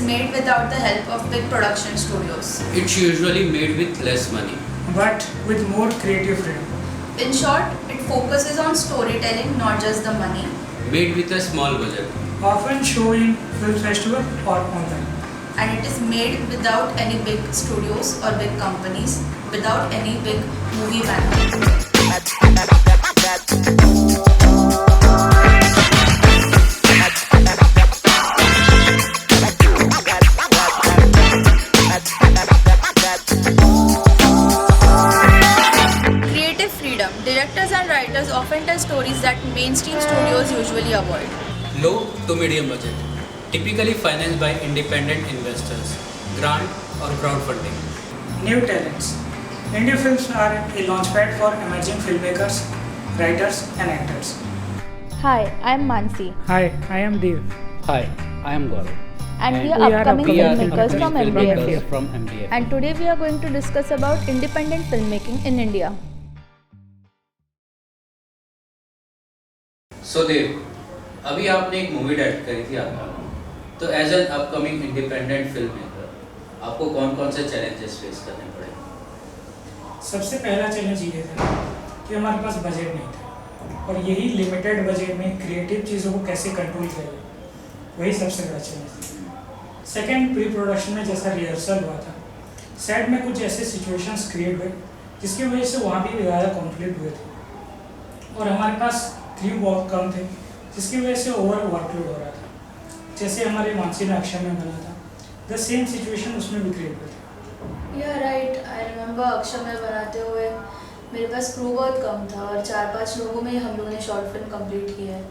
made without the help of big production studios. It's usually made with less money. but with more creative freedom. In short, it focuses on storytelling, not just the money. Made with a small budget. Often shown in film festival or online. And it is made without any big studios or big companies, without any big movie banners. Creative freedom. Directors and writers often tell stories that mainstream studios usually avoid. Low to medium budget. Typically financed by independent investors, grant or crowdfunding. New talents. Indie films are a launchpad for emerging filmmakers, writers, and actors. Hi, I'm Mansi, Hi, I am Dev. Hi, I am Gaurav. and we we are are upcoming We are filmmakers upcoming from filmmakers MDF. from MDF. And today we are going to discuss about independent filmmaking in India. So देव, अभी आपने एक movie direct करी थी आपका, तो as an upcoming independent film maker आपको कौन कौन से चैलेंजेस फेस करने पड़े? सबसे पहला चैलेंज ये था कि हमारे पास बजट नहीं था और यही लिमिटेड बजट में क्रिएटिव चीज़ों को कैसे कंट्रोल करें, वही सबसे बड़ा चैलेंज था। सेकंड, प्री प्रोडक्शन में जैसा रिहर्सल हुआ था, सेट में कुछ ऐसे सिचुएशंस क्रिएट हुए जिसकी वजह से वहाँ भी ज़्यादा कॉन्फ्लिक्ट हुए थे और हमारे पास क्रू बहुत कम थे जिसकी वजह से ओवर वर्कलोड हो रहा था। जैसे हमारे मानसी ने अक्षय में बना था, द सेम सिचुएशन उसमें भी क्रिएट हुई थी। या राइट, आई रिमेम्बर अक्षय में बनाते हुए मेरे पास क्रू बहुत कम था और 4-5 लोगों में हम लोगों ने शॉर्ट फिल्म कंप्लीट की है।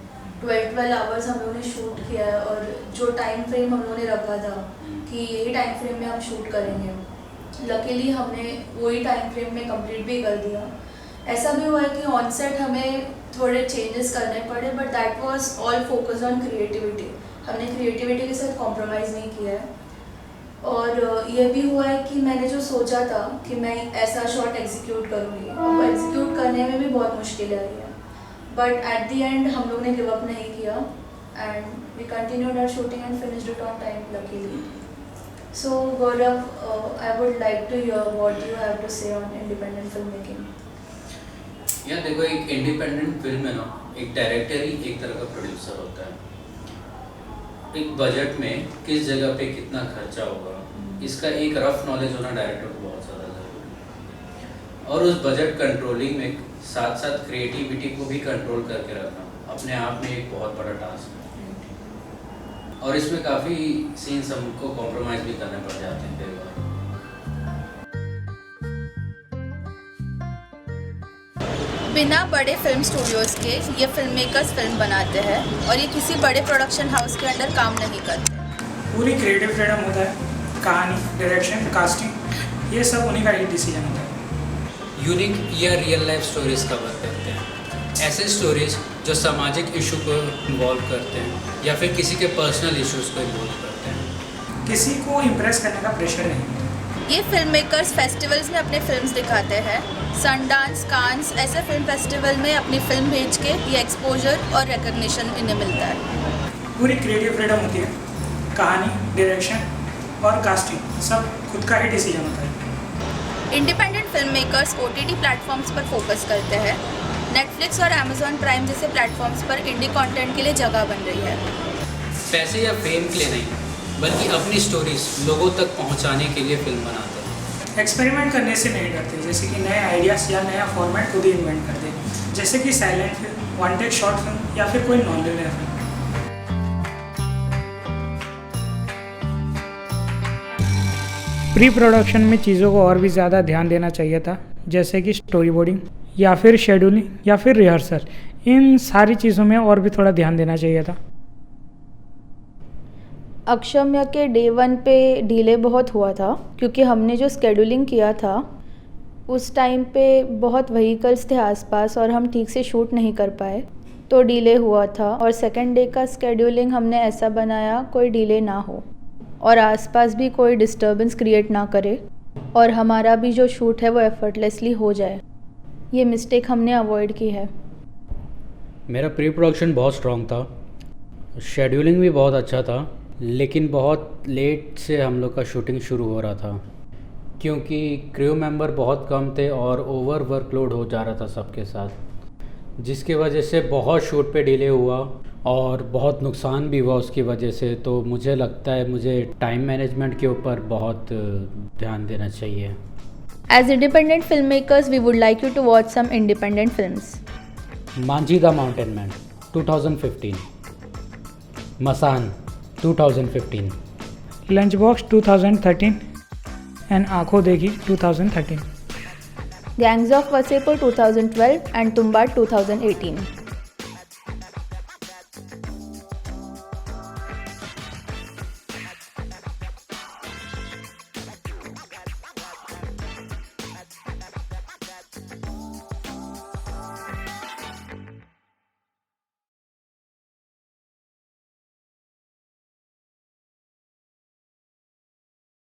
12 आवर्स हम लोगों ने शूट किया है और जो टाइम फ्रेम हम लोगों ने रखा था कि यही टाइम फ्रेम में हम शूट करेंगे, लकीली हमने वही टाइम फ्रेम में कंप्लीट भी कर दिया। ऐसा भी हुआ है कि ऑन सेट हमें थोड़े चेंजेस करने पड़े, but that was all focused on creativity. हमने क्रिएटिविटी के साथ कॉम्प्रोमाइज़ नहीं किया है। और ये भी हुआ है कि मैंने जो सोचा था कि मैं ऐसा शॉट एग्जीक्यूट करूँगी, वो एग्जीक्यूट करने में भी बहुत मुश्किलें आई है, बट एट द एंड हम लोग ने गिव अप नहीं किया and we continued our shooting and finished it on time luckily. So Gaurav, I would like to hear what you have to say on independent film making. या देखो, एक independent film में ना एक डायरेक्टर ही एक तरह का प्रोड्यूसर होता है। एक बजट में किस जगह पे कितना खर्चा होगा, इसका एक रफ नॉलेज होना डायरेक्टर को बहुत ज़्यादा ज़रूरी है। और उस बजट कंट्रोलिंग में साथ साथ क्रिएटिविटी को भी कंट्रोल करके रखना अपने आप में एक बहुत बड़ा टास्क है। और इसमें काफ़ी सीन्स हमको कॉम्प्रोमाइज़ भी करने पड़ जाते हैं कई बार। बिना बड़े फिल्म स्टूडियोज़ के ये फिल्म मेकर्स फिल्म बनाते हैं और ये किसी बड़े प्रोडक्शन हाउस के अंडर काम नहीं करते। पूरी क्रिएटिव फ्रीडम होता है, कहानी, डायरेक्शन, कास्टिंग, ये सब उन्हीं का ही डिसीजन होता है। यूनिक या रियल लाइफ स्टोरीज कवर करते हैं, ऐसे स्टोरीज जो सामाजिक इशू को इन्वॉल्व करते हैं या फिर किसी के पर्सनल इश्यूज को इन्वॉल्व करते हैं। किसी को इम्प्रेस करने का प्रेशर नहीं। ये फिल्म मेकर्स फेस्टिवल्स में अपने फिल्म्स दिखाते हैं। सनडांस, कांस ऐसे फिल्म फेस्टिवल में अपनी फिल्म भेज के ये एक्सपोजर और रिकग्निशन इन्हें मिलता है। पूरी क्रिएटिव फ्रीडम होती है, कहानी, डायरेक्शन और कास्टिंग सब खुद का ही डिसीजन होता है। Independent film makers OTT platforms पर फोकस करते हैं। नेटफ्लिक्स और अमेजॉन प्राइम जैसे प्लेटफॉर्म्स पर इंडी कंटेंट के लिए जगह बन रही है। पैसे या फेम के लिए नहीं, बल्कि अपनी स्टोरीज लोगों तक पहुंचाने के लिए फिल्म बनाते हैं। एक्सपेरिमेंट करने से नहीं डरते, जैसे कि नए आइडियाज़ या नया फॉर्मेट खुद ही इन्वेंट करते हैं, जैसे कि silent film, one take short film या फिर कोई non linear film. Pre production में चीज़ों को और भी ज़्यादा ध्यान देना चाहिए था, जैसे कि स्टोरी बोर्डिंग या फिर शेड्यूलिंग या फिर रिहर्सल, इन सारी चीज़ों में और भी थोड़ा ध्यान देना चाहिए था। अक्षम्य के डे 1 पे डिले बहुत हुआ था क्योंकि हमने जो स्केड्यूलिंग किया था उस टाइम पे बहुत व्हीकल्स थे आसपास और हम ठीक से शूट नहीं कर पाए, तो डिले हुआ था। और सेकंड डे का स्केड्यूलिंग हमने ऐसा बनाया कोई डिले ना हो और आसपास भी कोई डिस्टर्बेंस क्रिएट ना करे और हमारा भी जो शूट है वो एफर्टलेसली हो जाए। ये मिस्टेक हमने अवॉइड की है। मेरा प्री प्रोडक्शन बहुत स्ट्रॉन्ग था, शेड्यूलिंग भी बहुत अच्छा था लेकिन बहुत लेट से हम लोग का शूटिंग शुरू हो रहा था क्योंकि क्रू मेंबर बहुत कम थे और ओवर वर्कलोड हो जा रहा था सबके साथ, जिसकी वजह से बहुत शूट पे डिले हुआ और बहुत नुकसान भी हुआ उसकी वजह से। तो मुझे लगता है मुझे टाइम मैनेजमेंट के ऊपर बहुत ध्यान देना चाहिए। As independent filmmakers, we would like you to watch some independent films. Manjhi the mountain man 2015, Masaan 2015, lunch box 2013 and Aankhon Dekhi 2013। Gangs of Wasseypur 2012 and Tumbar 2018.